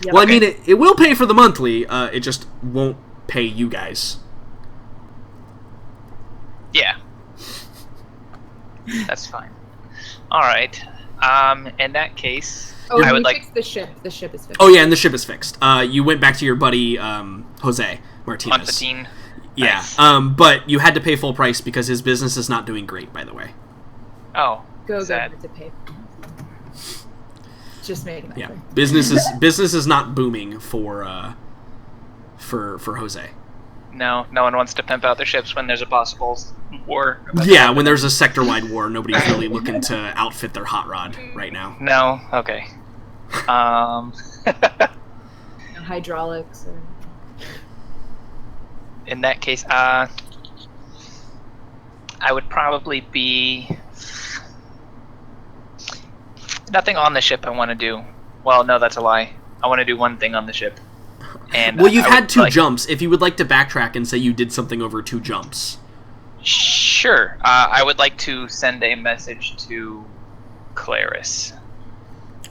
Yep. Well, I mean, it will pay for the monthly. It just won't pay you guys. Yeah. That's fine. All right. In that case, Oh, I we would like. fixed the ship. The ship is fixed. Oh, yeah, and the ship is fixed. You went back to your buddy, Jose Martinez. Constantine. Yeah. Nice. But you had to pay full price because his business is not doing great, by the way. Oh. Go sad. to pay. Just making that Yeah. clear. Business is not booming for Jose. No one wants to pimp out their ships when there's a possible war. Yeah, when there's a sector-wide war, nobody's really looking to outfit their hot rod right now. No. Okay. No hydraulics. Or... In that case, I would probably be nothing on the ship. I want to do. Well, no, that's a lie. I want to do one thing on the ship. And well, you've had 2 jumps. If you would like to backtrack and say you did something over 2 jumps. Sure. I would like to send a message to Claris.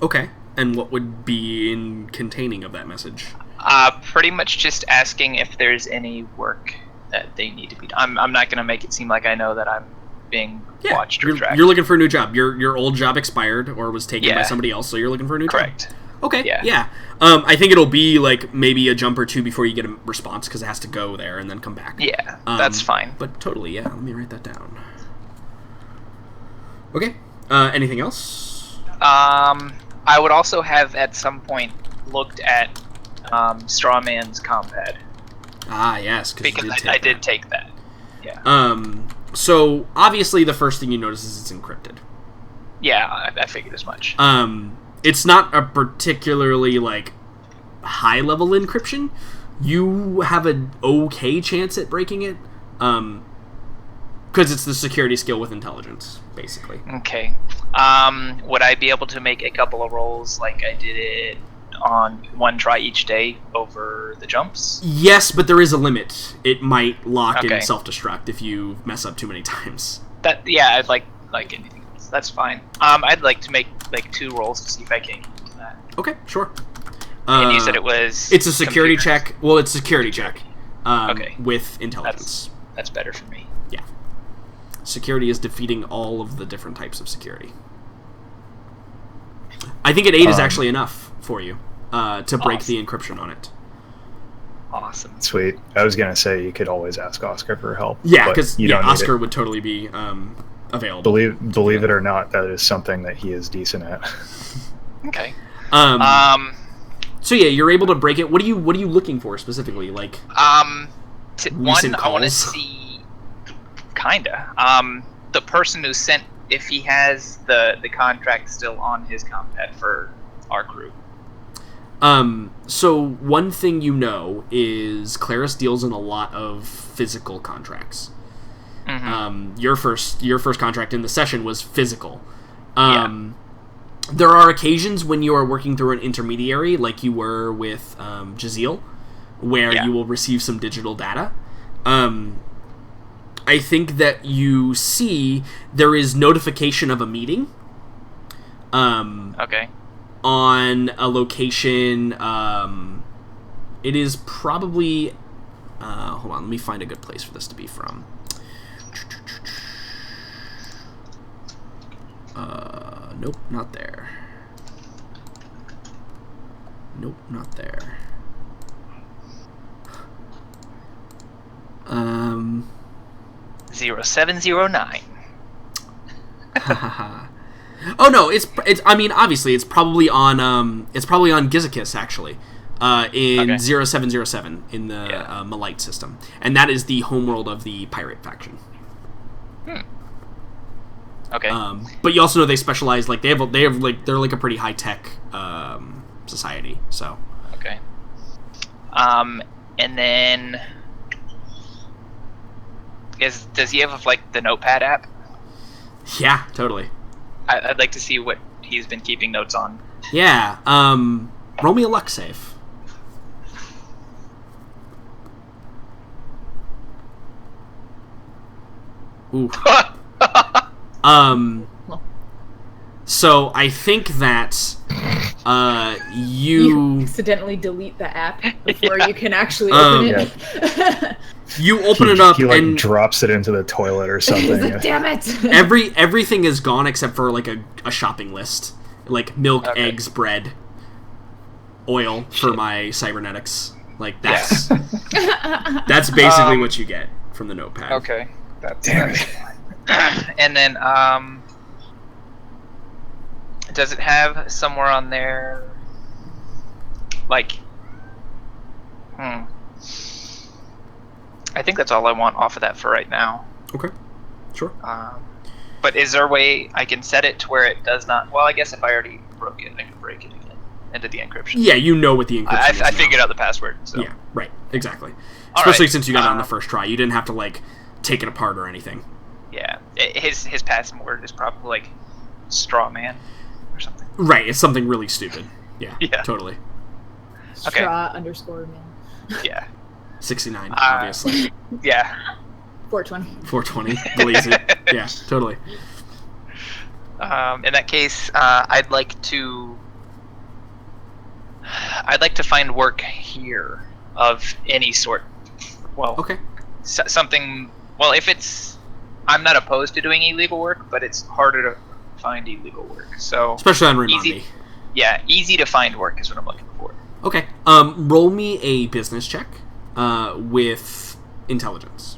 Okay. And what would be in containing of that message? Pretty much just asking if there's any work that they need to be done. I'm not going to make it seem like I know that I'm being watched or tracked. You're looking for a new job. Your old job expired or was taken by somebody else, so you're looking for a new job. Correct. Okay, yeah. I think it'll be like maybe a jump or 2 before you get a response because it has to go there and then come back. Yeah, that's fine. But totally, yeah. Let me write that down. Okay. Anything else? I would also have at some point looked at Strawman's compad. Ah, yes, because I did take that. Yeah. So obviously the first thing you notice is it's encrypted. Yeah, I figured as much. It's not a particularly like high level encryption. You have an okay chance at breaking it, because it's the security skill with intelligence, basically. Okay. Would I be able to make a couple of rolls like I did it on one try each day over the jumps? Yes, but there is a limit. It might lock Okay. and self-destruct if you mess up too many times. I'd like anything else. That's fine. I'd like to make like 2 rolls to see if I can do that. Okay, sure. And you said it was... It's a security computer? check. Well, it's a security check. Okay. With intelligence. That's better for me. Yeah. Security is defeating all of the different types of security. I think an 8 is actually enough for you to break the encryption on it. Awesome. Sweet. I was going to say you could always ask Oscar for help. Yeah, because don't need Oscar it. would totally be available. Believe it or not, that is something that he is decent at. Okay. So yeah, you're able to break it. What are you looking for specifically? Like one, recent I want to calls? see kinda the person who sent, if he has the contract still on his compad for our crew. So one thing you know is Claris deals in a lot of physical contracts. Mm-hmm. Your first contract in the session was physical. There are occasions when you are working through an intermediary, like you were with Jaziel, where you will receive some digital data. I think that you see there is notification of a meeting. Okay. On a location, it is probably... hold on, let me find a good place for this to be from. Nope, not there. Nope, not there. 0709. Oh no, it's. I mean, obviously, it's probably on Gizikis actually, in 0707 in the Malite system, and that is the homeworld of the pirate faction. Okay. But you also know they specialize, like they're like a pretty high tech society. So. Okay. And then does he have like the Notepad app? Yeah, totally. I'd like to see what he's been keeping notes on. Yeah. Roll me a luck save. Ooh. So I think that You accidentally delete the app before you can actually open it. you open it up he like and drops it into the toilet or something. He's like, damn it! everything is gone except for like a shopping list, like milk, eggs, bread, oil for my cybernetics. Like that's that's basically what you get from the notepad. Okay. That's Damn it. And then, does it have somewhere on there, like, I think that's all I want off of that for right now. Okay. Sure. But is there a way I can set it to where it does not? Well, I guess if I already broke it, I can break it again into the encryption. Yeah, you know what the encryption is. I figured out the password. So. Yeah, right. Exactly. All Especially right. since you got it on the first try. You didn't have to, like, take it apart or anything. Yeah. His password is probably, like, straw man or something. Right, it's something really stupid. Yeah, Yeah. Totally. Okay. Straw_man. Yeah. 69, obviously. Yeah. 420. 420, believes it. Yeah, totally. In that case, I'd like to find work here of any sort. Well, Okay. Something. Well, if it's, I'm not opposed to doing illegal work, but it's harder to find illegal work. So Especially on Raimondi. easy. Yeah, easy to find work is what I'm looking for. Okay. Roll me a business check with intelligence.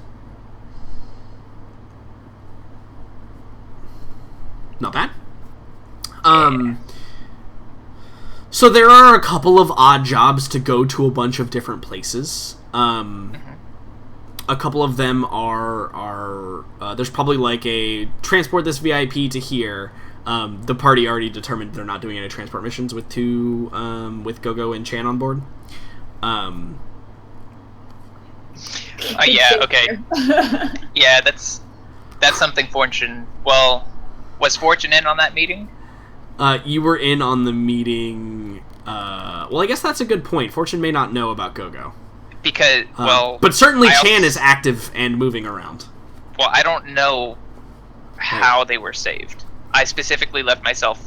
Not bad. So there are a couple of odd jobs to go to a bunch of different places. A couple of them are there's probably like a transport this VIP to here. The party already determined they're not doing any transport missions with with Gogo and Chan on board. Yeah. Okay. Yeah, that's something Fortune. Well, was Fortune in on that meeting? You were in on the meeting. Well, I guess that's a good point. Fortune may not know about Gogo. Because, but certainly I Chan also- is active and moving around. Well, I don't know how they were saved. I specifically left myself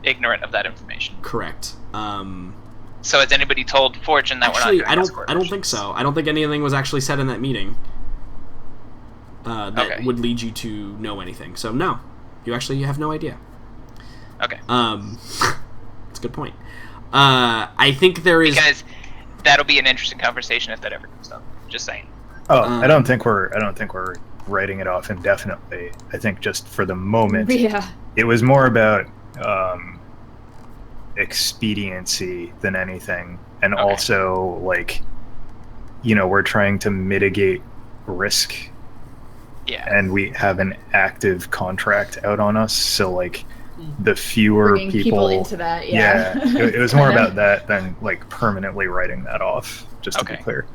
ignorant of that information. Correct. So has anybody told Fortune that Actually, we're not doing I don't think so. I don't think anything was actually said in that meeting that Okay. would lead you to know anything. So no, you have no idea. Okay. That's a good point. I think there is Because that'll be an interesting conversation if that ever comes up. Just saying. Oh, I don't think we're writing it off indefinitely. I think just for the moment, Yeah. it was more about expediency than anything, and Okay. also like, we're trying to mitigate risk, Yeah. and we have an active contract out on us. So like, the fewer Bringing people into that, yeah. it was more about that than like permanently writing that off. Just to be Okay. clear.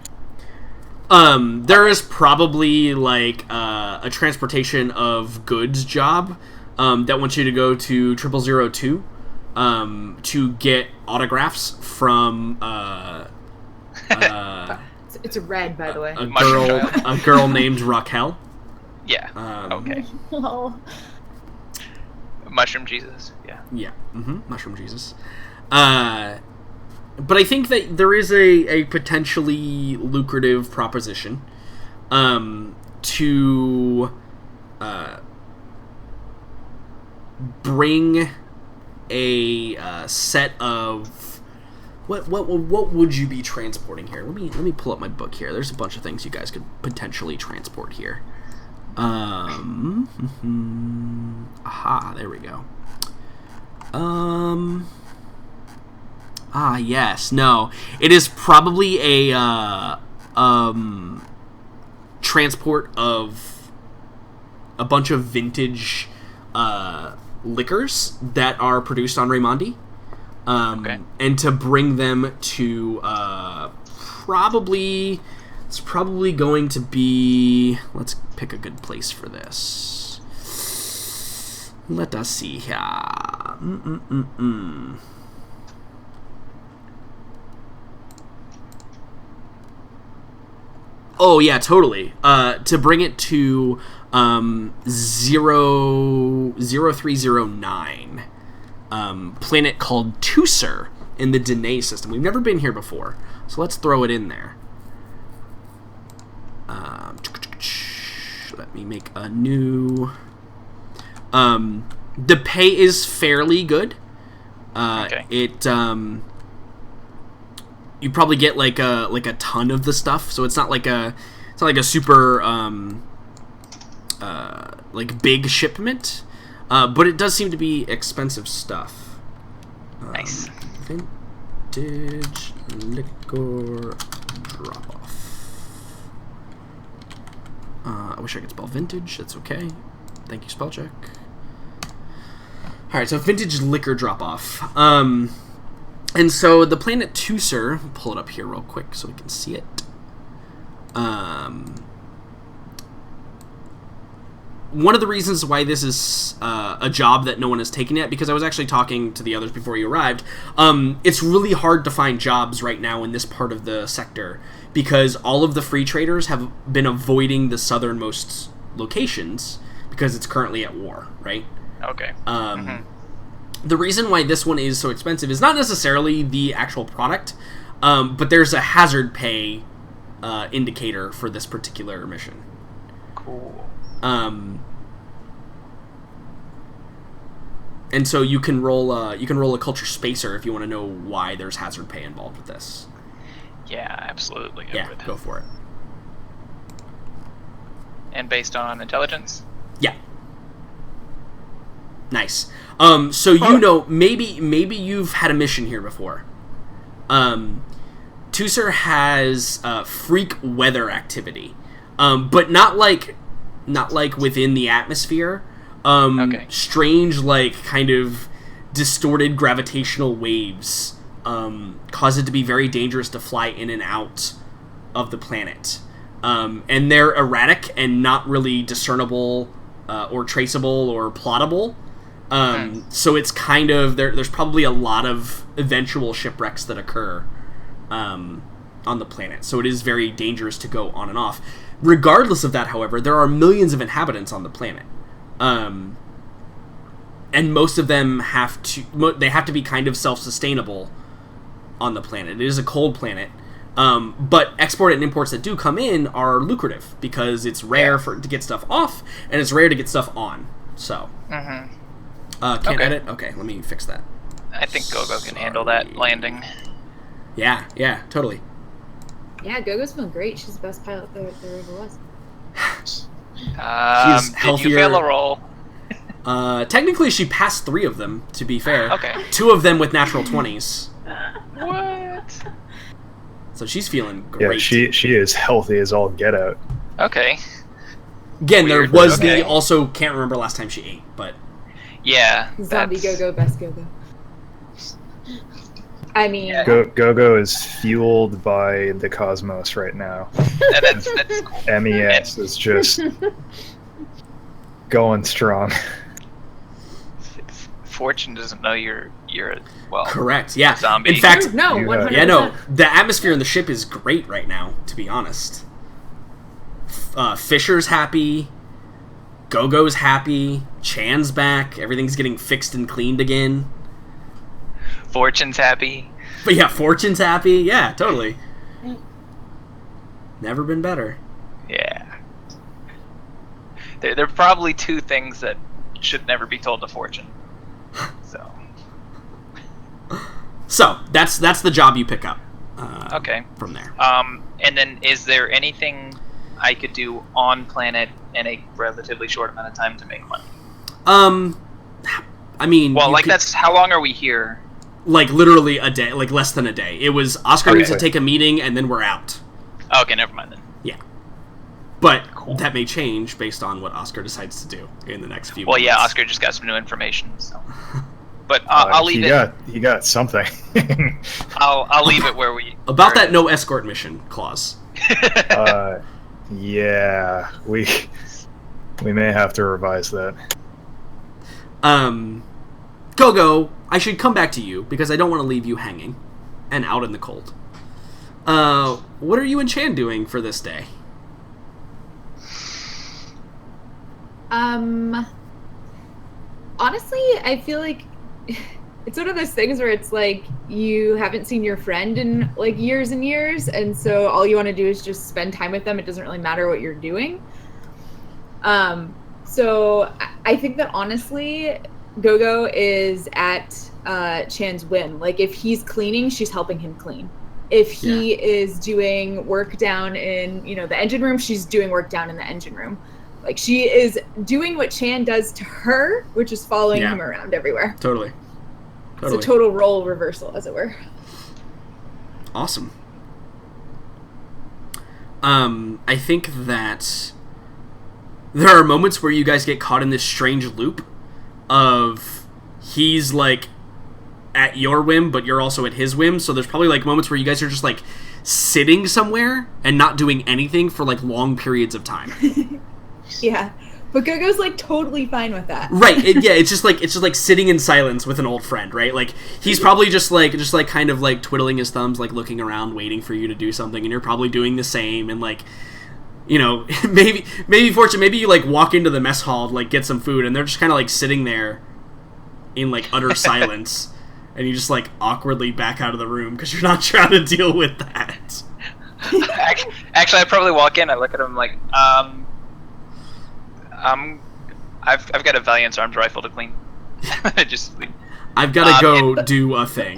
there is probably like a transportation of goods job that wants you to go to 0002 to get autographs from It's a red, by the way. a girl named Raquel. Yeah. Okay. Oh. Mushroom Jesus. Yeah. Yeah, Mushroom Jesus. But I think that there is a potentially lucrative proposition to bring a set of what would you be transporting here? Let me pull up my book here. There's a bunch of things you guys could potentially transport here. Aha, there we go. Yes, no. It is probably a transport of a bunch of vintage liquors that are produced on Raimondi. Okay. And to bring them to it's probably going to be, let's pick a good place for this. Let us see here. Oh yeah, totally. To bring it to 0309. planet called Tusser in the Danae system. We've never been here before, so let's throw it in there. Let me make a new... the pay is fairly good. Okay. You probably get like a ton of the stuff, so it's not like a super like big shipment, but it does seem to be expensive stuff. Nice. Vintage liquor drop off. I wish I could spell vintage. That's okay. Thank you, spell check. All right, so vintage liquor drop off. And so the planet Tusser, pull it up here real quick so we can see it. One of the reasons why this is a job that no one has taken yet, because I was actually talking to the others before you arrived, it's really hard to find jobs right now in this part of the sector because all of the free traders have been avoiding the southernmost locations because it's currently at war, right? Okay. The reason why this one is so expensive is not necessarily the actual product, but there's a hazard pay indicator for this particular mission. Cool. And so you can roll a culture spacer if you want to know why there's hazard pay involved with this. Yeah, absolutely. Yeah, go for it. And based on intelligence? Yeah. Nice. So you know, maybe you've had a mission here before. Tusser has freak weather activity, but not like within the atmosphere. Okay. Strange, like kind of distorted gravitational waves cause it to be very dangerous to fly in and out of the planet. And they're erratic and not really discernible or traceable or plottable. So it's kind of there's probably a lot of eventual shipwrecks that occur on the planet. So it is very dangerous to go on and off. Regardless of that, however, there are millions of inhabitants on the planet. And most of them have to be kind of self-sustainable on the planet. It is a cold planet. But export and imports that do come in are lucrative because it's rare to get stuff off and it's rare to get stuff on. So can't edit? Okay, let me fix that. I think Gogo can handle that landing. Yeah, totally. Yeah, Gogo's been great. She's the best pilot there ever was. She's healthier. Did you fail a roll? Technically, she passed 3 of them, to be fair. Okay. 2 of them with natural 20s. What? So she's feeling great. Yeah, she is healthy as all get out. Okay. Again, Weird, there was okay. the also can't remember last time she ate, but Yeah. Zombie Gogo, best Gogo. I mean... Yeah. Gogo is fueled by the cosmos right now. That's cool. MES is just going strong. Fortune doesn't know you're correct. Yeah. Zombie. In fact, No, 100%. yeah, no. The atmosphere in the ship is great right now, to be honest. Fisher's happy. Gogo's happy. Chan's back. Everything's getting fixed and cleaned again. Fortune's happy. But yeah, Fortune's happy. Yeah, totally. Never been better. Yeah. There are probably 2 things that should never be told to Fortune. So that's the job you pick up. Okay. From there. And then is there anything I could do on planet in a relatively short amount of time to make money? I mean, well, like that's how long are we here? Like literally a day, like less than a day. It was Oscar needs to take a meeting and then we're out. Okay, never mind then. Yeah. But Cool. that may change based on what Oscar decides to do in the next few Well, months. yeah, Oscar just got some new information, so. But I'll leave it. He got something. I'll leave it where we. About that no escort mission clause. Yeah, we may have to revise that. Gogo, I should come back to you because I don't want to leave you hanging and out in the cold. What are you and Chan doing for this day? Honestly, I feel like it's one of those things where it's like you haven't seen your friend in like years and years, and so all you want to do is just spend time with them. It doesn't really matter what you're doing. So I think that honestly, Gogo is at Chan's whim. Like if he's cleaning, she's helping him clean. If he is doing work down in, the engine room, she's doing work down in the engine room. Like she is doing what Chan does to her, which is following him around everywhere. Totally. It's a total role reversal, as it were. Awesome. I think that there are moments where you guys get caught in this strange loop of he's like at your whim, but you're also at his whim. So there's probably like moments where you guys are just like sitting somewhere and not doing anything for like long periods of time. Yeah. But Gogo's like totally fine with that. Right. It's just like sitting in silence with an old friend, right? Like he's probably just like kind of like twiddling his thumbs, like looking around, waiting for you to do something, and you're probably doing the same. And like, maybe Fortune, maybe you like walk into the mess hall to like get some food, and they're just kind of like sitting there in like utter silence, and you just like awkwardly back out of the room because you're not trying to deal with that. Actually, I probably walk in. I look at him like, I've got a Valiant's arms rifle to clean. I've got to go do a thing.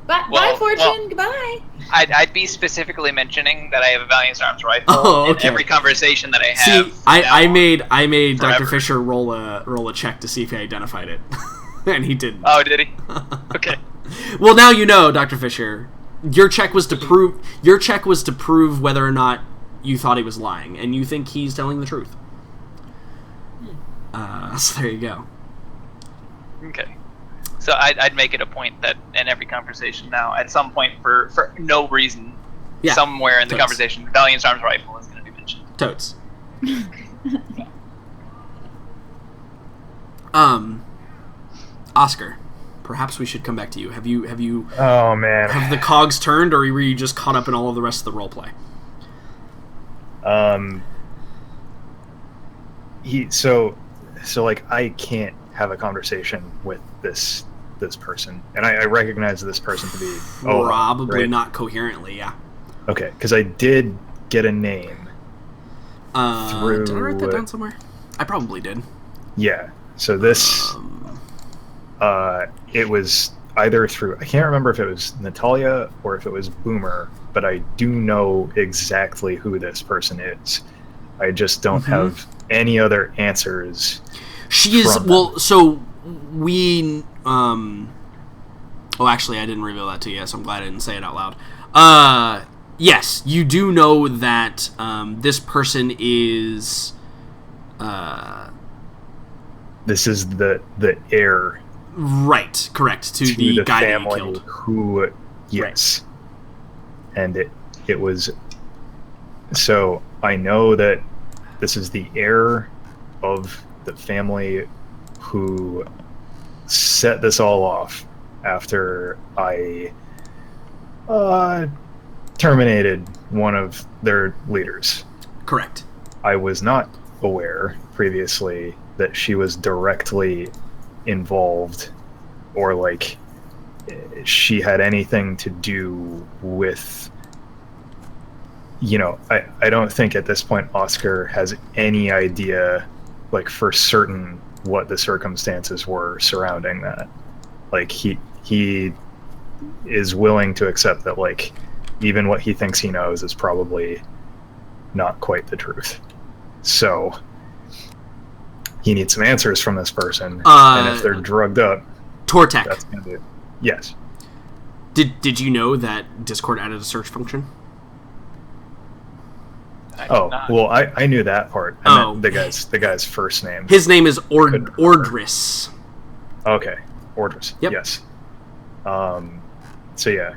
Bye, Fortune. Goodbye. I'd be specifically mentioning that I have a Valiant's arms rifle in every conversation that I have. See, I made Dr. Fisher roll a check to see if he identified it, and he didn't. Oh, did he? Okay. Well, now you know, Dr. Fisher. Your check was to prove whether or not you thought he was lying, and you think he's telling the truth. So there you go. Okay. So I'd make it a point that in every conversation now, at some point for no reason, somewhere in the conversation, Valiant's arms rifle is going to be mentioned. Totes. Oscar, perhaps we should come back to you. Have you? Oh man. Have the cogs turned, or were you just caught up in all of the rest of the roleplay? So like I can't have a conversation with this person, and I recognize this person to be probably right? not coherently. Yeah. Okay, because I did get a name. Through... Did I write that down somewhere? I probably did. Yeah. So this, it was either through, I can't remember if it was Natalia or if it was Boomer, but I do know exactly who this person is. I just don't have any other answers. She is, well, so we, actually I didn't reveal that to you, so I'm glad I didn't say it out loud. Yes, you do know that this person is... this is the heir. Right, correct, to the guy family that you killed. Who, yes. Right. And it was... So I know that this is the heir of the family who set this all off after I terminated one of their leaders. Correct. I was not aware previously that she was directly involved or like she had anything to do with, I don't think at this point Oscar has any idea like for certain what the circumstances were surrounding that. Like he is willing to accept that like even what he thinks he knows is probably not quite the truth. So he needs some answers from this person, and if they're drugged up, Tortec. That's gonna do it. Yes. Did you know that Discord added a search function? Well, I knew that part. I meant the guy's first name. His name is Ordris. Okay, Ordris. Yep. Yes. So yeah,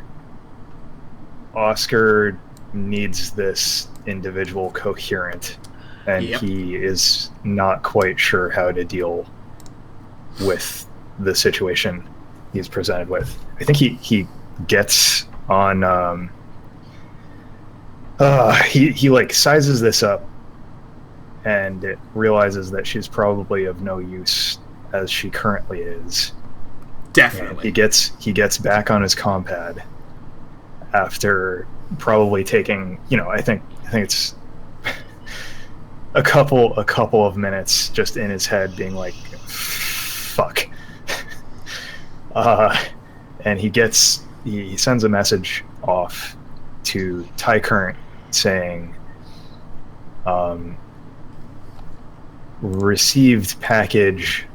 Oscar needs this individual coherent, and he is not quite sure how to deal with the situation he's presented with. I think he gets on. He like sizes this up, and it realizes that she's probably of no use as she currently is, Definitely. And he gets back on his compad after probably taking, I think it's a couple of minutes just in his head being like, fuck. And he sends a message off to Ty Current saying, received package,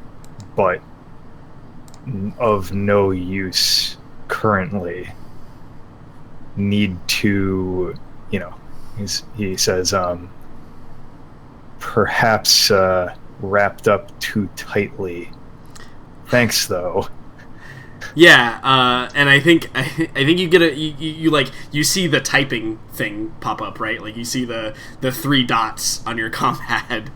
but of no use currently. Need to, he says, perhaps wrapped up too tightly. Thanks, though. Yeah, and I think you get you see the typing thing pop up, right? Like you see the 3 dots on your compad.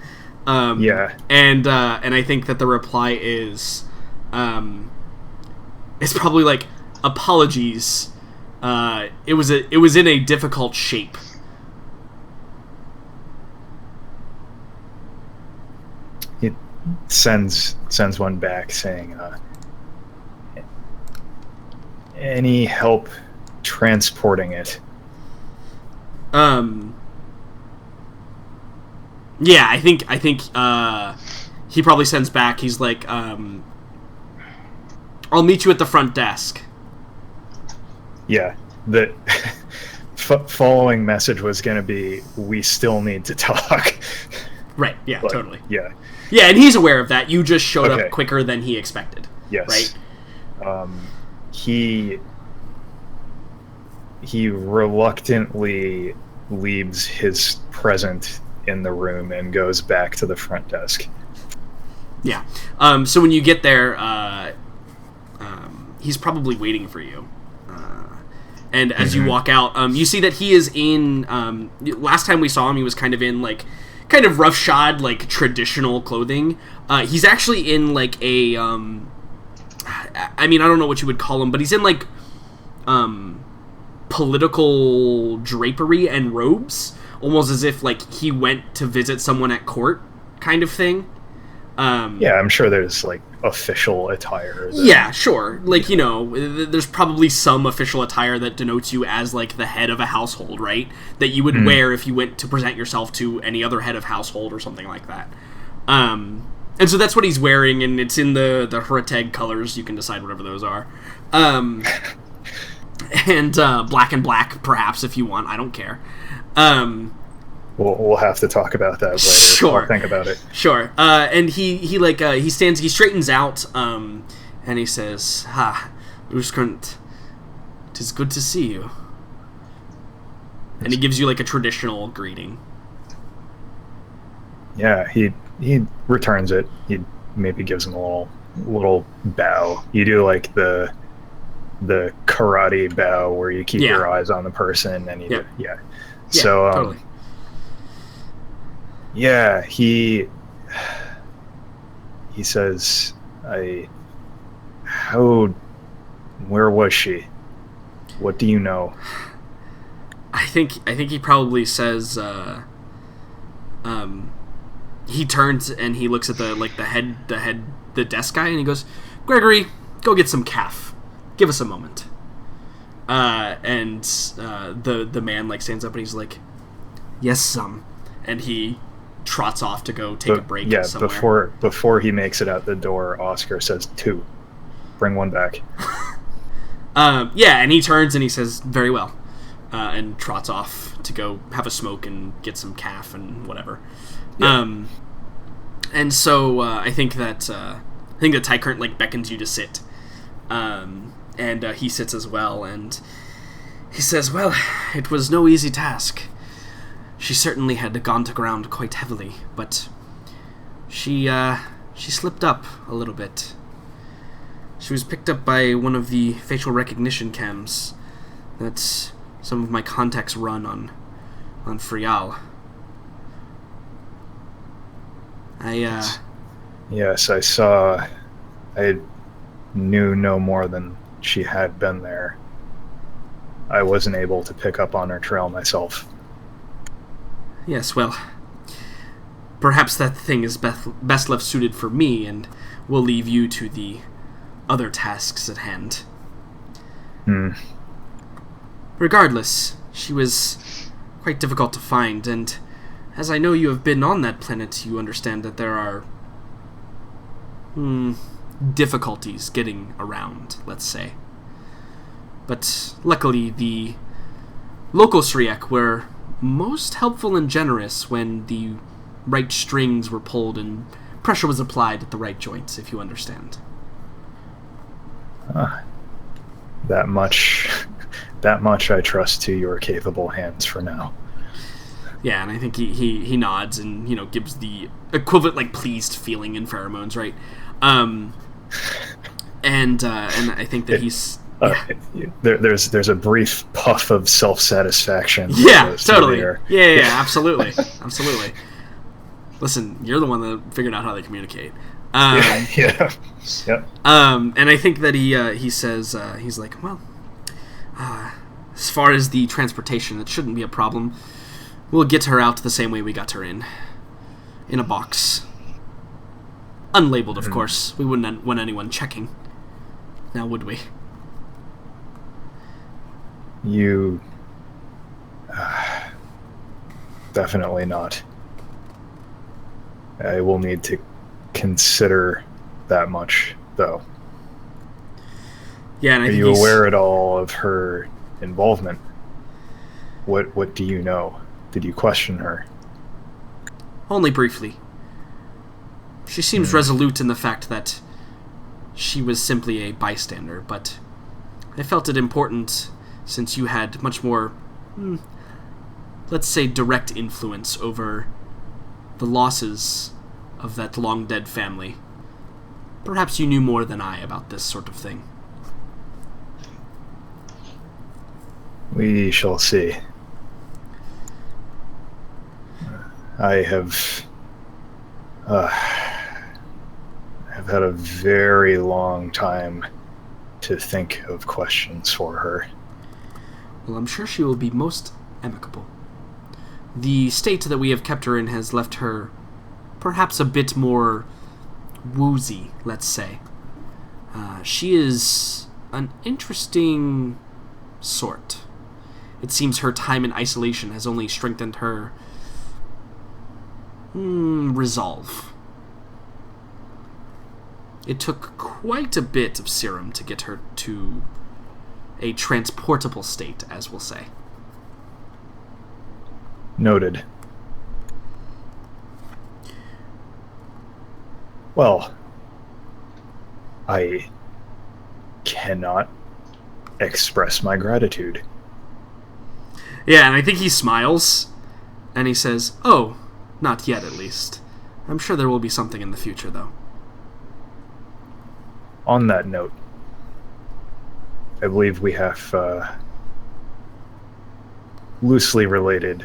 Yeah. And I think that the reply is, it's probably like, apologies. It was in a difficult shape. He sends one back saying, any help transporting it? Yeah, I think he probably sends back. He's like, I'll meet you at the front desk. Yeah, the following message was going to be, we still need to talk. Right, yeah, totally. Yeah. Yeah, and he's aware of that. You just showed up quicker than he expected. Yes. Right? He reluctantly leaves his present in the room and goes back to the front desk. Yeah. So when you get there, he's probably waiting for you. And as you walk out, you see that he is in... last time we saw him, he was kind of in, like, kind of roughshod, like, traditional clothing. He's actually in, like, a... I mean, I don't know what you would call him, but he's in, like, political drapery and robes. Almost as if, like, he went to visit someone at court kind of thing. Yeah, I'm sure there's, like, official attire. Yeah, sure. Like, there's probably some official attire that denotes you as, like, the head of a household, right? That you would wear if you went to present yourself to any other head of household or something like that. And so that's what he's wearing, and it's in the Hurteg colors. You can decide whatever those are. And black and black, perhaps, if you want. I don't care. We'll have to talk about that later. Sure. I'll think about it. Sure. And he straightens out, and he says, Uskrunt, 'tis good to see you. And he gives you, like, a traditional greeting. Yeah, he returns it. He maybe gives him a little bow. You do, like, the karate bow where you keep your eyes on the person, and you so totally. Yeah, he says, where was she? What do you know? I think he probably says, he turns and he looks at the desk guy, and he goes, Gregory, go get some calf. Give us a moment. And the man, like, stands up and he's like, yes, some. And he trots off to go take a break somewhere. Before he makes it out the door, Oscar says 2. Bring one back. And he turns and he says, very well. And trots off to go have a smoke and get some calf and whatever. Yeah. And so I think that Ty Current, like, beckons you to sit. And he sits as well, and he says, well, it was no easy task. She certainly had gone to ground quite heavily, but she slipped up a little bit. She was picked up by one of the facial recognition cams that some of my contacts run on Frial. Yes, I saw. I knew no more than she had been there. I wasn't able to pick up on her trail myself. Yes, well, perhaps that thing is best left suited for me, and we'll leave you to the other tasks at hand. Regardless, she was quite difficult to find, and as I know you have been on that planet, you understand that there are difficulties getting around, let's say. But luckily, the local Syriac were most helpful and generous when the right strings were pulled and pressure was applied at the right joints, if you understand. That much I trust to your capable hands for now. Yeah, and I think he nods and, gives the equivalent, pleased feeling in pheromones, right? And I think that he's... There's a brief puff of self-satisfaction. Yeah, totally. Yeah, absolutely. Absolutely. Listen, you're the one that figured out how they communicate. Yeah. And I think that he says, he's like, well, as far as the transportation, it shouldn't be a problem. We'll get her out the same way we got her in a box. Unlabeled, of course. We wouldn't want anyone checking. Now, would we? You... definitely not. I will need to consider that much, though. Yeah, and Are you aware at all of her involvement? What do you know? Did you question her? Only briefly. She seems resolute in the fact that she was simply a bystander, but I felt it important since you had much more, let's say, direct influence over the losses of that long-dead family. Perhaps you knew more than I about this sort of thing. We shall see. I have had a very long time to think of questions for her. Well, I'm sure she will be most amicable. The state that we have kept her in has left her perhaps a bit more woozy, let's say. She is an interesting sort. It seems her time in isolation has only strengthened her resolve. It took quite a bit of serum to get her to a transportable state, as we'll say. Noted. Well, I cannot express my gratitude. Yeah, and I think he smiles, and he says, "Oh, not yet, at least. I'm sure there will be something in the future, though." On that note, I believe we have loosely related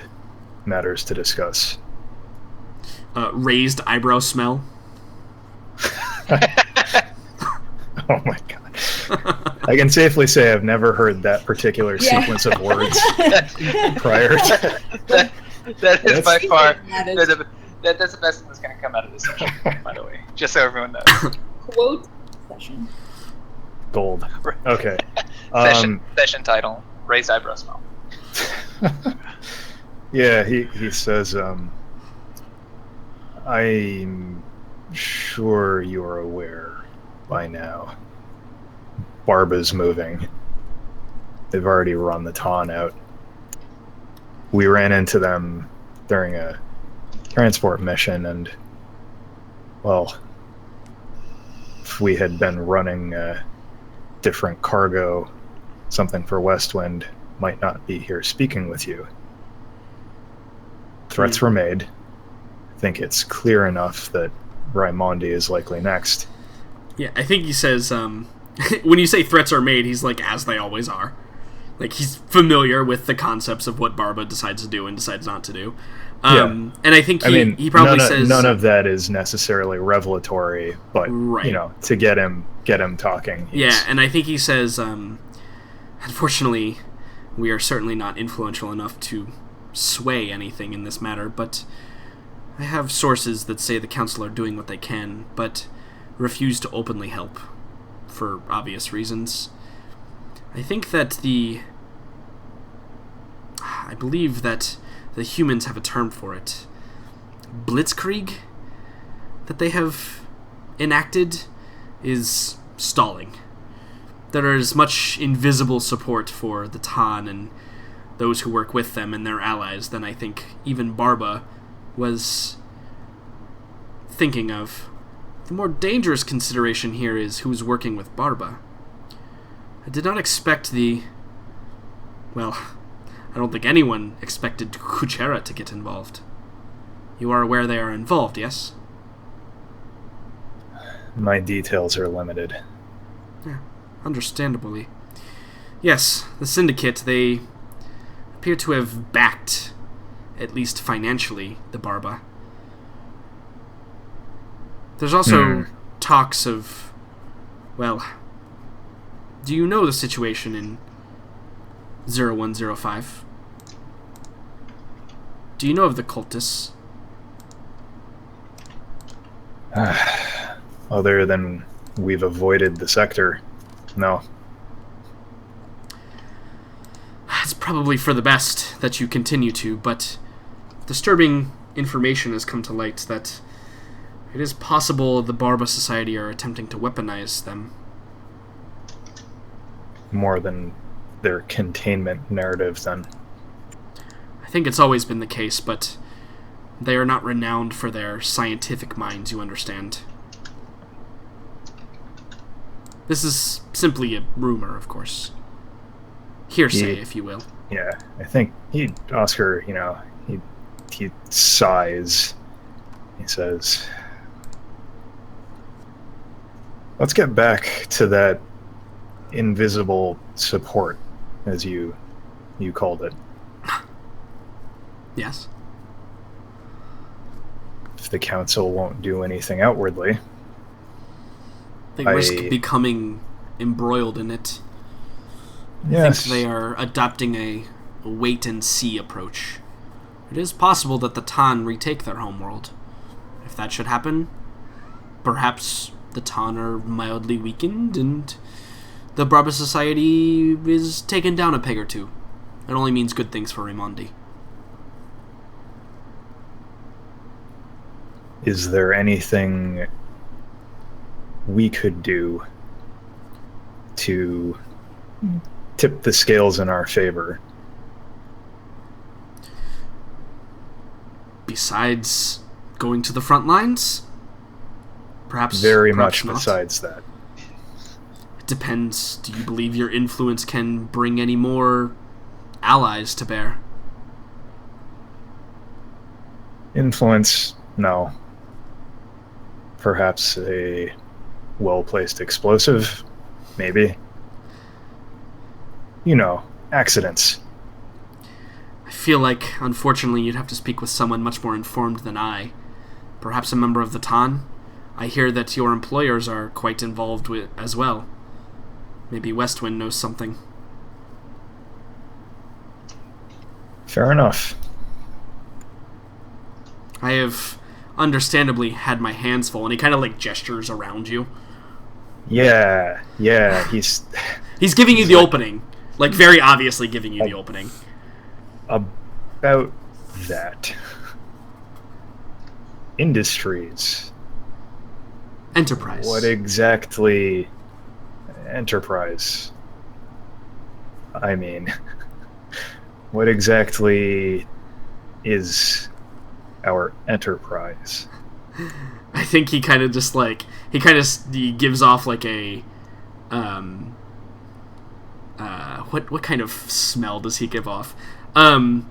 matters to discuss. Raised eyebrow smell. Oh my god. I can safely say I've never heard that particular sequence of words prior to that is by far that's the best thing that's going to come out of this session, by the way, just so everyone knows. Quote session. Gold. Okay. Session title, Raised Eyebrow Smell. Yeah, he says, I'm sure you're aware by now. Barba's moving. They've already run the Taun out. We ran into them during a transport mission, and, well, if we had been running a different cargo, something for Westwind, might not be here speaking with you. Threats were made. I think it's clear enough that Raimondi is likely next. Yeah, I think he says, when you say threats are made, he's like, as they always are. Like, he's familiar with the concepts of what Barba decides to do and decides not to do. And I think he probably says... None of that is necessarily revelatory, but, right. To get him talking. Yeah, and I think he says, unfortunately, we are certainly not influential enough to sway anything in this matter, but I have sources that say the Council are doing what they can, but refuse to openly help for obvious reasons. I think that I believe that the humans have a term for it. Blitzkrieg that they have enacted is stalling. There is much invisible support for the Tan and those who work with them and their allies than I think even Barba was thinking of. The more dangerous consideration here is who's working with Barba. I did not expect well, I don't think anyone expected Kuchera to get involved. You are aware they are involved, yes? My details are limited. Yeah, understandably. Yes, the Syndicate, they appear to have backed, at least financially, the Barba. There's also talks of, well, do you know the situation in 0105? Do you know of the cultists? Other than we've avoided the sector, no. It's probably for the best that you continue to, but disturbing information has come to light that it is possible the Barba Society are attempting to weaponize them. More than their containment narrative, then. I think it's always been the case, but they are not renowned for their scientific minds, you understand. This is simply a rumor, of course. Hearsay, if you will. Yeah, I think Oscar, he sighs. He says, let's get back to that invisible support, as you called it. Yes. If the council won't do anything outwardly, they risk becoming embroiled in it. Yes. I think they are adopting a wait-and-see approach. It is possible that the Tan retake their homeworld. If that should happen, perhaps the Tan are mildly weakened and the Barba Society is taken down a peg or two. It only means good things for Raimondi. Is there anything we could do to tip the scales in our favor? Besides going to the front lines? Perhaps very perhaps much not. Besides that. It depends. Do you believe your influence can bring any more allies to bear? Influence, no. Perhaps a well-placed explosive, maybe. Accidents. I feel like, unfortunately, you'd have to speak with someone much more informed than I. Perhaps a member of the Tan? I hear that your employers are quite involved with as well. Maybe Westwind knows something. Fair enough. I have understandably had my hands full, and he kind of gestures around you. Yeah, he's giving you the opening. Very obviously giving you the opening. About that. Industries. Enterprise. What exactly... Enterprise. I mean... What exactly is our enterprise? I think he kind of just he gives off a what kind of smell does he give off? I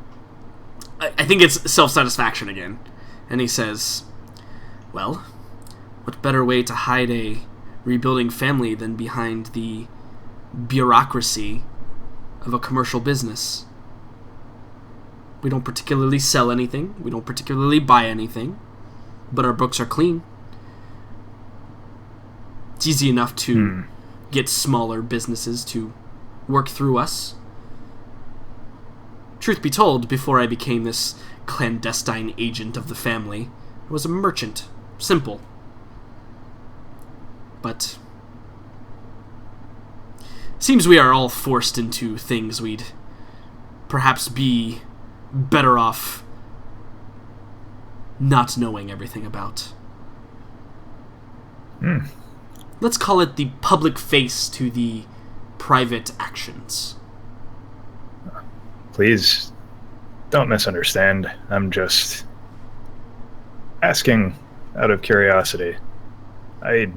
think it's self-satisfaction again. And he says, well, what better way to hide a rebuilding family than behind the bureaucracy of a commercial business? We don't particularly sell anything. We don't particularly buy anything. But our books are clean. It's easy enough to get smaller businesses to work through us. Truth be told, before I became this clandestine agent of the family, I was a merchant. Simple. But seems we are all forced into things we'd perhaps be better off not knowing everything about. Let's call it the public face to the private actions. Please, don't misunderstand. I'm just asking out of curiosity. I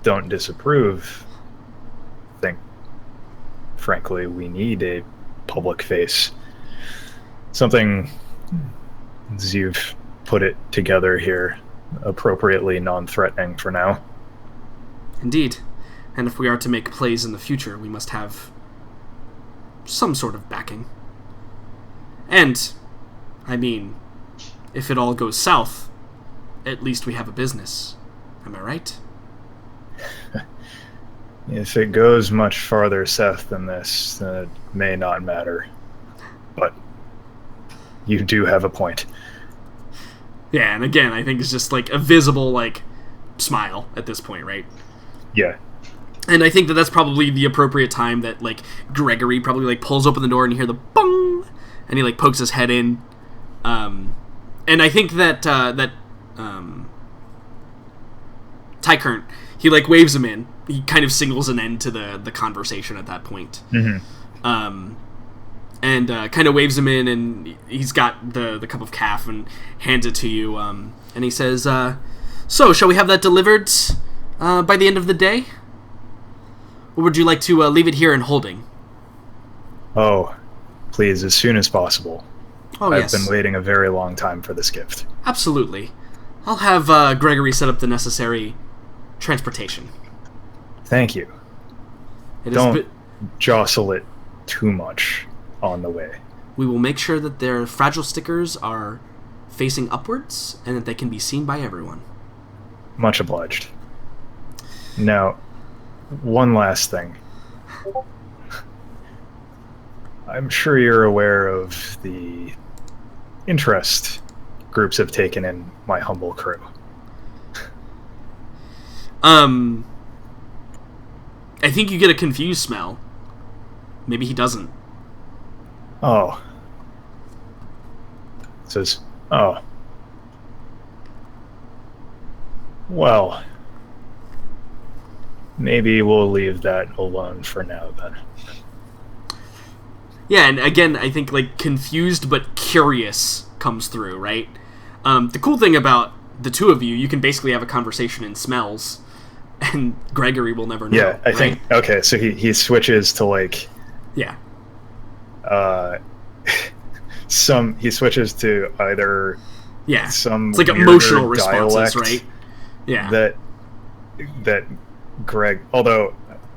don't disapprove. I think, frankly, we need a public face. Something, as you've put it together here, appropriately non-threatening for now. Indeed. And if we are to make plays in the future, we must have some sort of backing. And, I mean, if it all goes south, at least we have a business. Am I right? If it goes much farther south than this, then it may not matter. But you do have a point. Yeah, and again, I think it's just like a visible, like, smile at this point, right? Yeah. And I think that that's probably the appropriate time that, like, Gregory probably, like, pulls open the door and you hear the bong, and he, like, pokes his head in. And I think that, Tycurrent, he, like, waves him in. He kind of signals an end to the conversation at that point. Mm-hmm. And kind of waves him in, and he's got the cup of calf and hands it to you. And he says, so, shall we have that delivered by the end of the day? Or would you like to leave it here in holding? Oh, please, as soon as possible. Oh, I've yes. been waiting a very long time for this gift. Absolutely. I'll have Gregory set up the necessary transportation. Thank you. Don't jostle it too much on the way. We will make sure that their fragile stickers are facing upwards and that they can be seen by everyone. Much obliged. Now, one last thing. I'm sure you're aware of the interest groups have taken in my humble crew. I think you get a confused smell. Maybe he doesn't. Oh. It says, oh. Well, maybe we'll leave that alone for now, then. Yeah, and again, I think, like, confused but curious comes through, right? The cool thing about the two of you, you can basically have a conversation in smells, and Gregory will never know. Yeah, I think, okay, so he switches to, like... Yeah. He switches to either... Yeah, some it's like weirder emotional responses, dialect right? Yeah. That Greg... Although,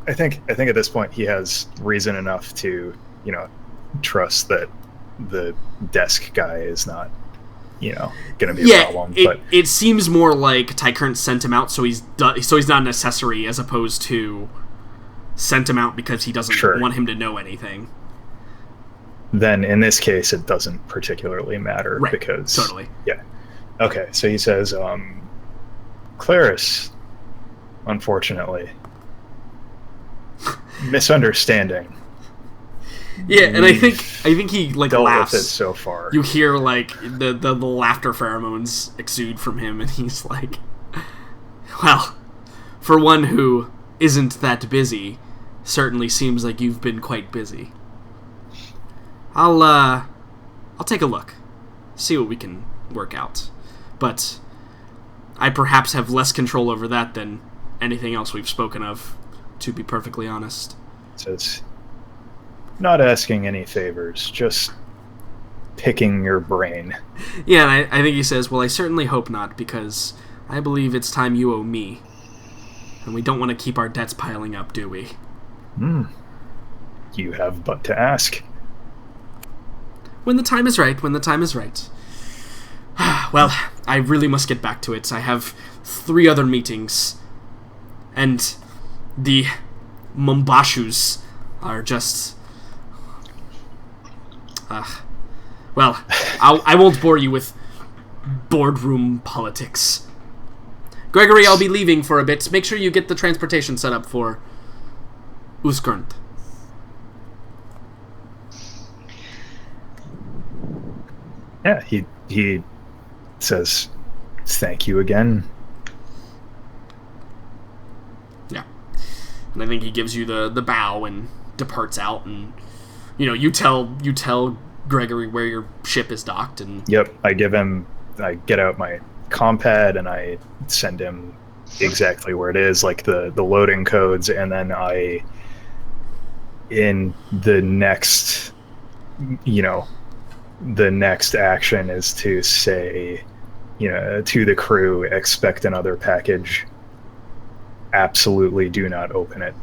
I think at this point he has reason enough to, trust that the desk guy is not, going to be a problem. But it seems more like Tycurrent sent him out so he's not an accessory, as opposed to sent him out because he doesn't want him to know anything. Then in this case, it doesn't particularly matter, right, because totally. Yeah. Okay, so he says, Clarice, unfortunately, misunderstanding. Yeah, and I think he like dealt laughs. With it so far. You hear like the laughter pheromones exude from him, and he's like, "Well, for one who isn't that busy, certainly seems like you've been quite busy. I'll take a look, see what we can work out, but I perhaps have less control over that than anything else we've spoken of, to be perfectly honest." So it's not asking any favors, just picking your brain. Yeah, and I think he says, well, I certainly hope not, because I believe it's time you owe me. And we don't want to keep our debts piling up, do we? You have but to ask. When the time is right, Well, I really must get back to it. I have 3 other meetings, and the Mombashus are just... well, I won't bore you with boardroom politics. Gregory, I'll be leaving for a bit. Make sure you get the transportation set up for Uskurnt. Yeah, he says, "Thank you again." Yeah, and I think he gives you the bow and departs out, and you tell Gregory where your ship is docked, and Yep, I get out my compad and I send him exactly where it is, like the loading codes, and then in the next action is to say, to the crew, expect another package. Absolutely do not open it.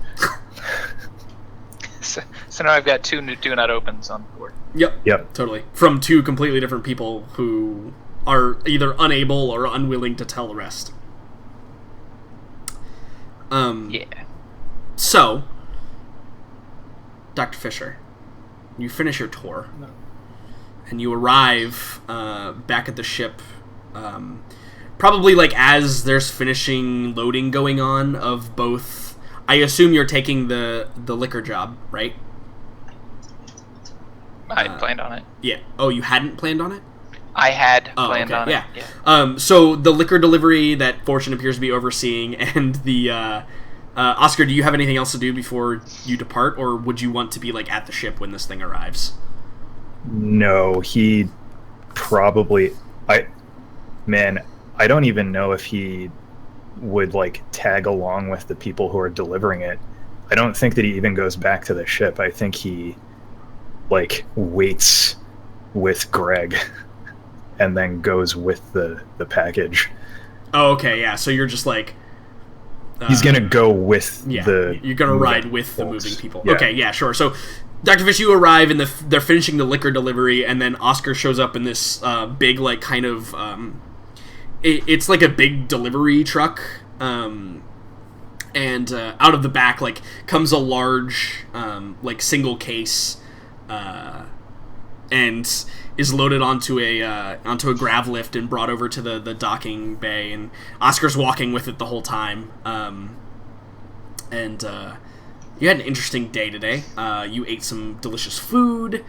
So now I've got 2 do not opens on board. Yep. Totally. From 2 completely different people who are either unable or unwilling to tell the rest. Yeah. So, Dr. Fisher, you finish your tour, and you arrive back at the ship, probably like as there's finishing loading going on of both. I assume you're taking the liquor job, right? I had planned on it. Yeah. Oh, you hadn't planned on it? I had planned on it. Yeah. So the liquor delivery that Fortune appears to be overseeing, and the Oscar, do you have anything else to do before you depart, or would you want to be like at the ship when this thing arrives? No, he probably. I don't even know if he would like tag along with the people who are delivering it. I don't think that he even goes back to the ship. I think he like waits with Greg and then goes with the package. Oh, okay, yeah. So you're just like he's gonna go with you're gonna ride with the moving people. Yeah. Okay, yeah, sure. So Dr. Fish, you arrive and they're finishing the liquor delivery, and then Oscar shows up in this big like kind of it's like a big delivery truck, and out of the back like comes a large like single case, and is loaded onto a grav lift and brought over to the docking bay, and Oscar's walking with it the whole time. And you had an interesting day today. You ate some delicious food.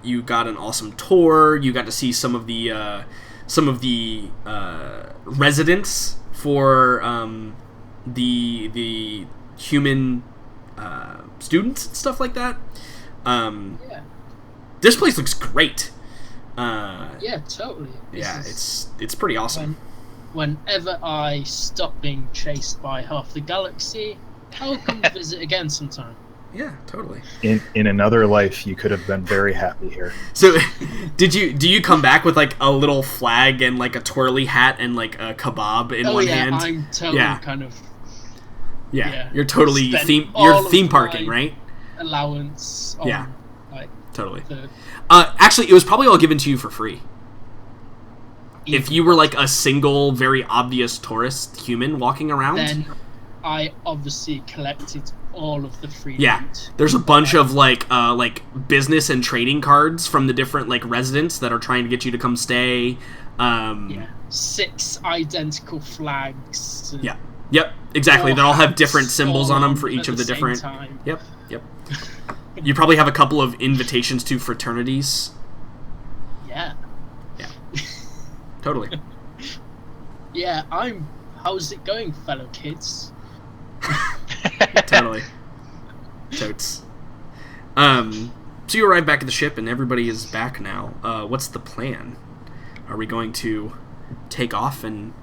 You got an awesome tour. You got to see some of the residents for the human students and stuff like that. Yeah. This place looks great. Yeah, totally. It's pretty awesome. Whenever I stop being chased by half the galaxy, I'll come visit again sometime. Yeah, totally. In another life, you could have been very happy here. So, do you come back with like a little flag and like a twirly hat and like a kebab in one hand? I'm totally kind of. Yeah, you're totally theme parking, right? Allowance. On, totally. Actually, it was probably all given to you for free. If you were like a single, very obvious tourist human walking around, then I obviously collected all of the free loot. Yeah, there's a bunch of like business and trading cards from the different like residents that are trying to get you to come stay. 6 identical flags. Yep, exactly. They all have different symbols on them for each of the different. Time. Yep. You probably have a couple of invitations to fraternities. Yeah. Totally. Yeah, how's it going, fellow kids? Totally. Totes. So you arrive back at the ship and everybody is back now. What's the plan? Are we going to take off and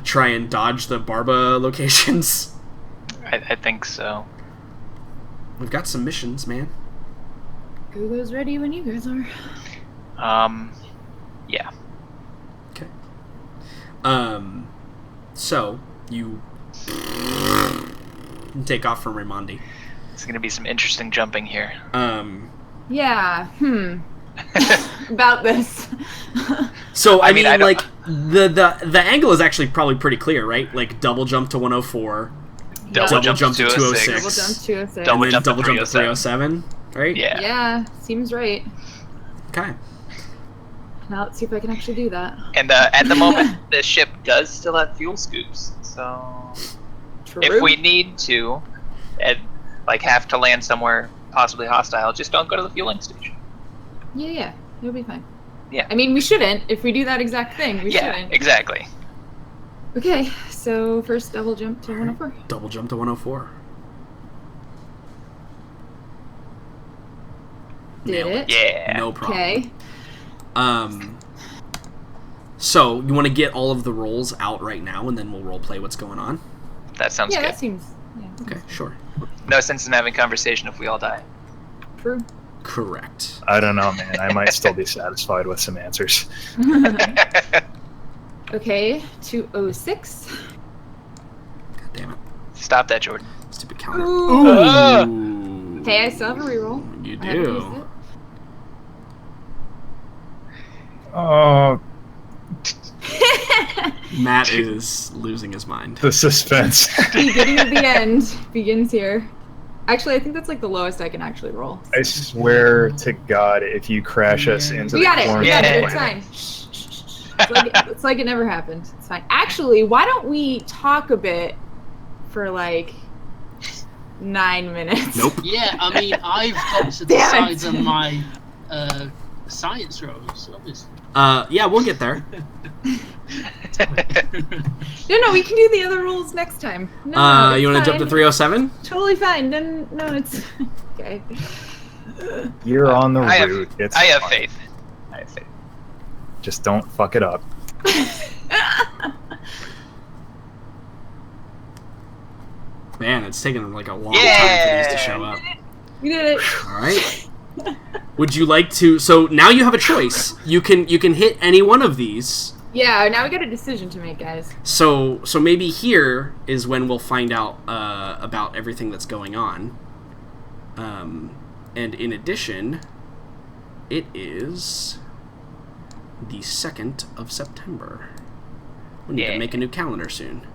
try and dodge the Barba locations? I think so. We've got some missions, man. Google's ready when you guys are. Yeah. Okay. So you take off from Raimondi. It's gonna be some interesting jumping here. Yeah. About this. So I mean like the angle is actually probably pretty clear, right? Like double jump to 104. Double jump to 206. Double jump to 206. Double jump to 307, right? Yeah. Yeah, seems right. Okay. Now let's see if I can actually do that. And at the moment, the ship does still have fuel scoops, so True. if we need to, and like have to land somewhere possibly hostile, just don't go to the fueling station. Yeah. You'll be fine. Yeah. I mean, we shouldn't. If we do that exact thing, we Yeah, shouldn't. exactly. Okay, so first double jump to 104. Double jump to 104. Did Nailed it? Yeah. No problem. Okay. So you want to get all of the rolls out right now, and then we'll role play what's going on. That sounds Yeah, good. that seems... Yeah, Okay, sure. No sense in having conversation if we all die. true. Correct. I don't know, man. I might still be satisfied with some answers. Okay, 206. God damn it. Stop that, Jordan. Stupid counter. Ooh. Okay, I still have a reroll. You I haven't used do. Oh, it. Matt is losing his mind. the suspense. Beginning of the end begins here. Actually, I think that's like the lowest I can actually roll. I swear to God, if you crash us into We the got it. corner, We got it. Yeah. It's fine. Shh, shh, shh. It's like it never happened. It's fine. Actually, why don't we talk a bit for like 9 minutes? Nope. Yeah, I mean, I've got to Damn it. decide on my science rolls, obviously. Yeah, we'll get there. No, we can do the other rolls next time. No, it's You want to jump to fine. 307? Totally fine. No, it's okay. you're on the I have- route. It's I have fine. faith. I have faith. Just don't fuck it up. Man, it's taken like a long time for these to show up. We did it. All right. Would you like to? So now you have a choice. You can hit any one of these. Yeah, now we got a decision to make, guys. So maybe here is when we'll find out about everything that's going on. And in addition, it is the 2nd of September. We need to make a new calendar soon.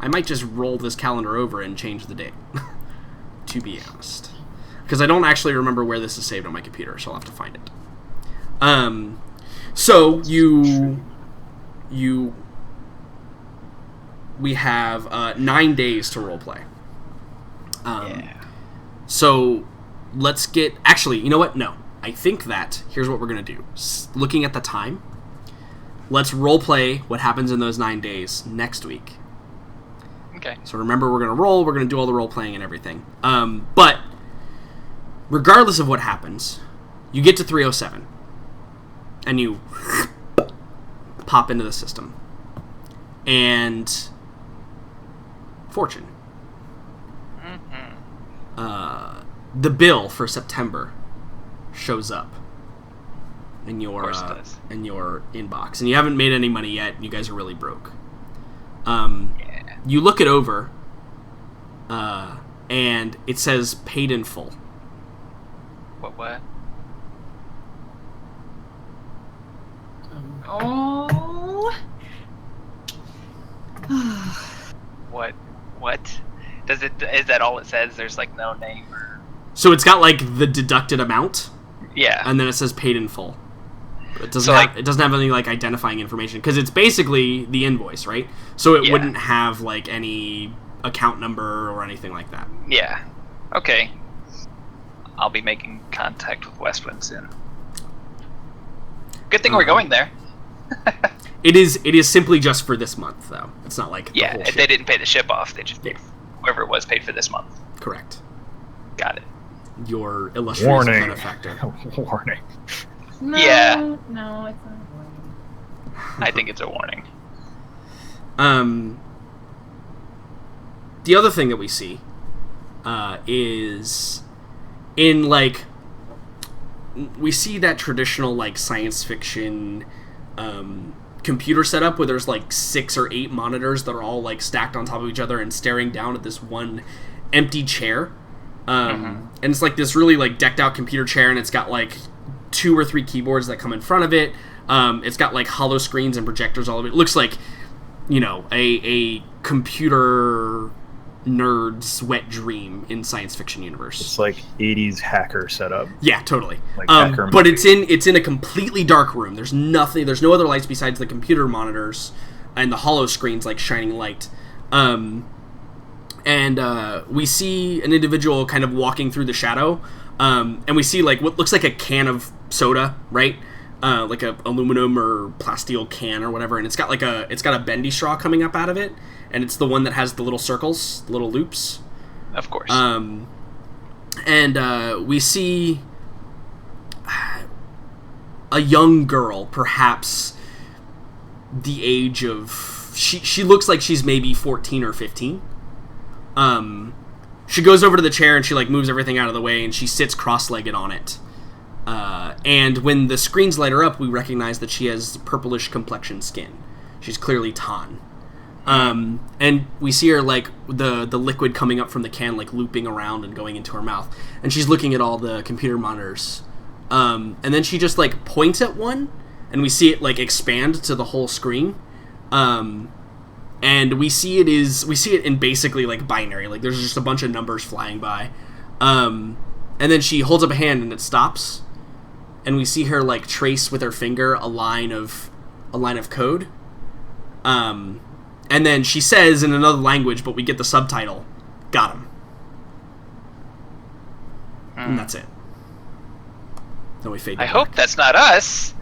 I might just roll this calendar over and change the date, to be honest. Because I don't actually remember where this is saved on my computer, so I'll have to find it. So we have 9 days to roleplay. So let's get... Actually, you know what? No. I think that... Here's what we're going to do. Looking at the time, let's roleplay what happens in those 9 days next week. Okay. So remember, we're going to roll. We're going to do all the role-playing and everything. But regardless of what happens, you get to 307. And you pop into the system. And... Fortune. The bill for September shows up in your inbox, and you haven't made any money yet. You guys are really broke. You look it over, and it says paid in full. What? Oh. What? Is that all it says? There's like no name or... So it's got like the deducted amount, Yeah. and then it says paid in full. It doesn't So, have, like- it doesn't have any like identifying information because it's basically the invoice, right? So it Yeah. wouldn't have like any account number or anything like that. Yeah. Okay. I'll be making contact with Westwind soon. Good thing we're going there. It is simply just for this month, though. It's not like the Yeah, whole if shit. they didn't pay the ship off, they just paid, Yeah. whoever it was paid for this month. Correct. Got it. Your illustrious Warning. benefactor. Warning. No, Yeah. No, it's not a warning. I think it's a warning. The other thing that we see is in like we see that traditional like science fiction computer setup where there's like 6 or 8 monitors that are all like stacked on top of each other and staring down at this one empty chair. And it's like this really like decked out computer chair, and it's got like 2 or 3 keyboards that come in front of it. It's got like hollow screens and projectors all over it. It looks like, you know, a computer nerd's wet dream in science fiction universe. It's like 80s hacker setup. Yeah, totally. Like hacker But movie. it's in a completely dark room. There's no other lights besides the computer monitors and the hollow screens like shining light. And we see an individual kind of walking through the shadow, and we see like what looks like a can of soda, right? like a aluminum or plasteel can or whatever, and it's got a bendy straw coming up out of it, and it's the one that has the little circles, little loops. Of course. And we see a young girl, perhaps the age of... She looks like she's maybe 14 or 15. She goes over to the chair and she like moves everything out of the way, and she sits cross-legged on it. And when the screens light her up, we recognize that she has purplish complexion skin. She's clearly tan. And we see her, like, the liquid coming up from the can, like, looping around and going into her mouth. And she's looking at all the computer monitors. And then she just, like, points at one, and we see it, like, expand to the whole screen. And we see it in basically, like, binary. Like, there's just a bunch of numbers flying by. And then she holds up a hand, and it stops. And we see her, like, trace with her finger a line of code. And then she says in another language, but we get the subtitle, "Got him." And that's it. Then we fade to I black. hope that's not us.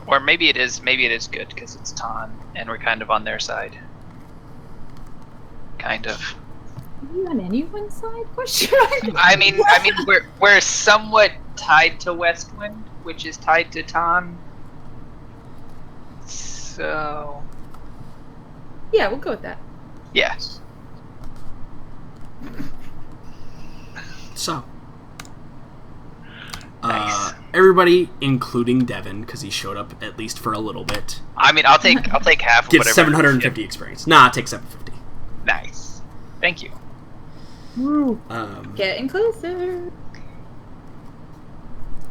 Or maybe it is. Maybe it is good because it's Tan, and we're kind of on their side. Kind of. Are you on anyone's side? Question. I mean, we're somewhat tied to Westwind, which is tied to Tan. So. Yeah, we'll go with that. Yeah. So. Nice. Everybody, including Devin, because he showed up at least for a little bit. I mean, I'll take half of Gets whatever. 750 experience. Nah, take 750. Nice. Thank you. Woo. Getting closer.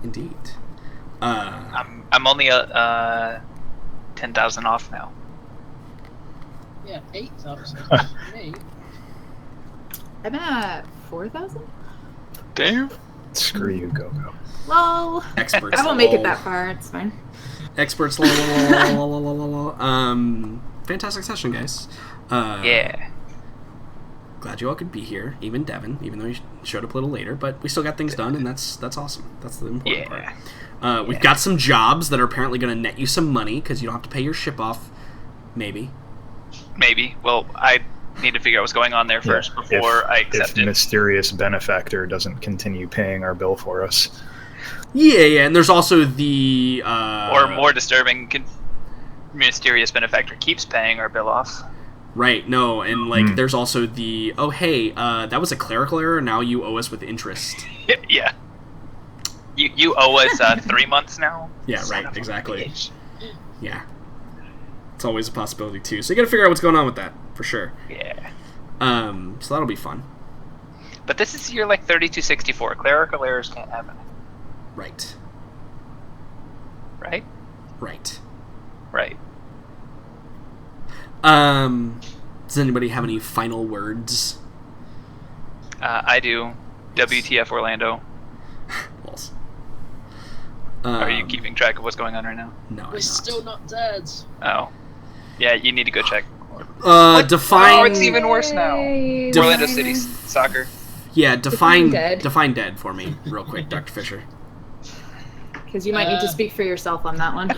Indeed. I'm only 10,000 off now. Yeah, 8,000. Me. I'm at 4,000. Damn. Screw you, Go-Go. Lol. Experts. I won't make it that far. It's fine. Experts. Fantastic session, guys. Yeah. Glad you all could be here, even Devin, even though you showed up a little later. But we still got things done, and that's awesome. That's the important part. We've got some jobs that are apparently going to net you some money because you don't have to pay your ship off. Maybe. Well, I need to figure out what's going on there first before I accept it. If mysterious benefactor doesn't continue paying our bill for us. Yeah, and there's also the... or more disturbing, mysterious benefactor keeps paying our bill off. Right, no, and, like, there's also the, oh, hey, that was a clerical error, now you owe us with interest. Yeah. You owe us 3 months now? Yeah, right, exactly. Yeah. It's always a possibility, too. So you gotta figure out what's going on with that, for sure. Yeah. So that'll be fun. But this is year, like, 3264. Clerical errors can't happen. Right. Right? Right. Right. Does anybody have any final words? I do. WTF Orlando. Are you keeping track of what's going on right now? No, We're still not dead. Oh. Yeah, you need to go check. Define... Oh, it's even worse now. Orlando City soccer. Yeah, define dead for me, real quick, Dr. Fisher. Because you might need to speak for yourself on that one.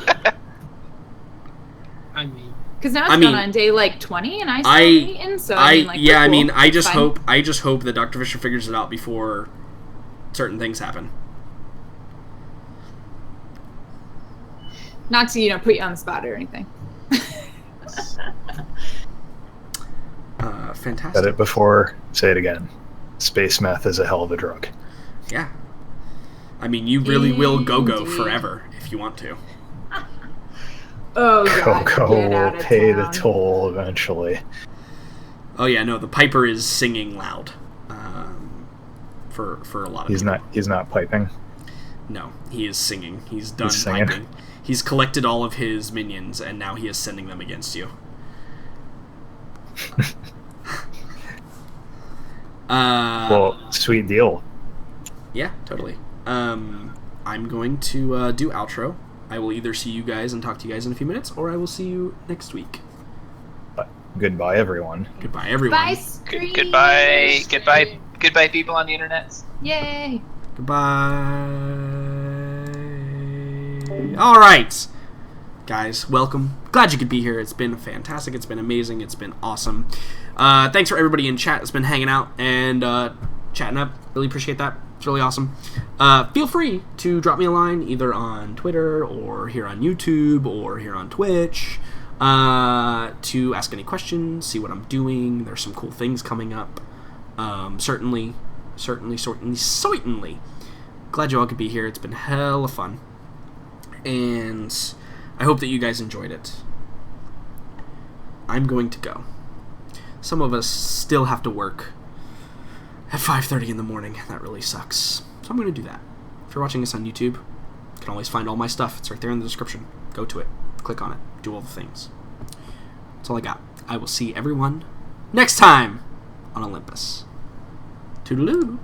I mean... Because now it's going on day, like, 20, and I still eating, so I mean, like, yeah, cool. I mean, I just hope that Dr. Fisher figures it out before certain things happen. Not to, put you on the spot or anything. Fantastic. Said it before, say it again. Space meth is a hell of a drug. Yeah. I mean, you really will go forever if you want to. Oh, God. Go will pay the toll eventually. Oh, yeah, no, the Piper is singing loud. For a lot of people. He's not piping. No, he is singing. He's done piping. He's collected all of his minions, and now he is sending them against you. Well, sweet deal. Yeah, totally. I'm going to do outro. I will either see you guys and talk to you guys in a few minutes, or I will see you next week. Goodbye, everyone. Goodbye, everyone. Bye, stream. Goodbye, people on the internet. Yay. Goodbye. Yay! All right, guys, welcome. Glad you could be here. It's been fantastic. It's been amazing. It's been awesome. Thanks for everybody in chat that's been hanging out and chatting up. Really appreciate that. It's really awesome. Feel free to drop me a line either on Twitter or here on YouTube or here on Twitch to ask any questions, see what I'm doing. There's some cool things coming up. Certainly. Glad you all could be here. It's been hella fun. And I hope that you guys enjoyed it. I'm going to go. Some of us still have to work at 5:30 in the morning. That really sucks. So I'm going to do that. If you're watching this on YouTube, you can always find all my stuff. It's right there in the description. Go to it. Click on it. Do all the things. That's all I got. I will see everyone next time on Olympus. Toodaloo.